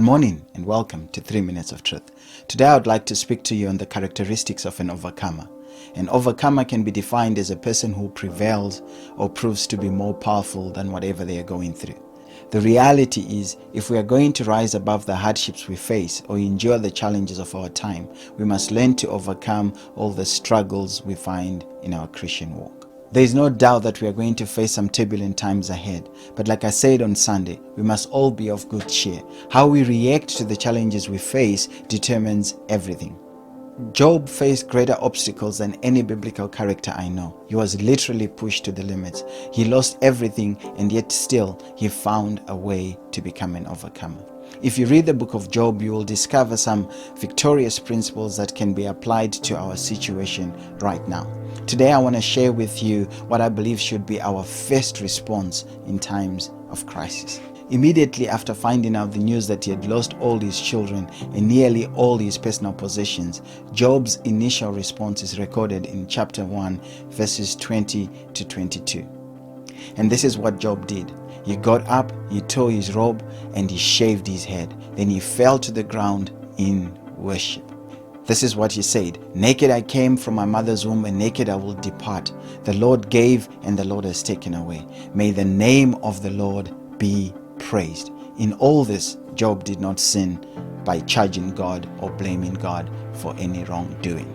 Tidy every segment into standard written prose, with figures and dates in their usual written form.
morning and welcome to 3 Minutes of Truth. Today I would like to speak to you on the characteristics of an overcomer. An overcomer can be defined as a person who prevails or proves to be more powerful than whatever they are going through. The reality is, if we are going to rise above the hardships we face or endure the challenges of our time, we must learn to overcome all the struggles we find in our Christian walk. There is no doubt that we are going to face some turbulent times ahead, but like I said on Sunday, we must all be of good cheer. How we react to the challenges we face determines everything. Job faced greater obstacles than any biblical character I know. He was literally pushed to the limits. He lost everything, and yet still he found a way to become an overcomer. If you read the book of Job, you will discover some victorious principles that can be applied to our situation right now. Today I want to share with you what I believe should be our first response in times of crisis. Immediately after finding out the news that he had lost all his children and nearly all his personal possessions, Job's initial response is recorded in chapter 1, verses 20 to 22. And this is what Job did. He got up, he tore his robe, and he shaved his head. Then he fell to the ground in worship. This is what he said: "Naked I came from my mother's womb, and naked I will depart. The Lord gave, and the Lord has taken away. May the name of the Lord be praised." In all this, Job did not sin by charging God or blaming God for any wrongdoing.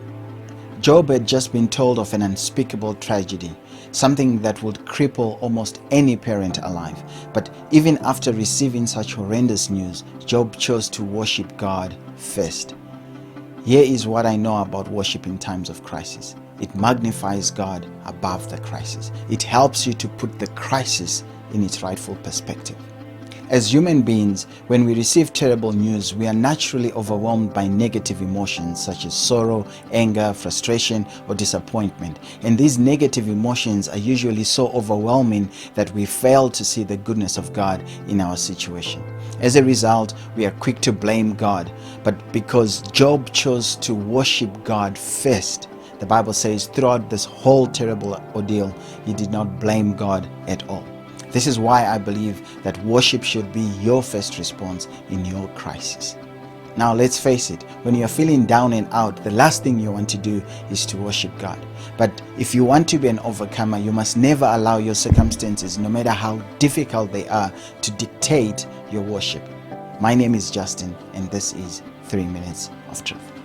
Job had just been told of an unspeakable tragedy, something that would cripple almost any parent alive. But even after receiving such horrendous news, Job chose to worship God first. Here is what I know about worship in times of crisis. It magnifies God above the crisis. It helps you to put the crisis in its rightful perspective. As human beings, when we receive terrible news, we are naturally overwhelmed by negative emotions such as sorrow, anger, frustration, or disappointment. And these negative emotions are usually so overwhelming that we fail to see the goodness of God in our situation. As a result, we are quick to blame God. But because Job chose to worship God first, the Bible says throughout this whole terrible ordeal, he did not blame God at all. This is why I believe that worship should be your first response in your crisis. Now let's face it, when you're feeling down and out, the last thing you want to do is to worship God. But if you want to be an overcomer, you must never allow your circumstances, no matter how difficult they are, to dictate your worship. My name is Justin, and this is 3 Minutes of Truth.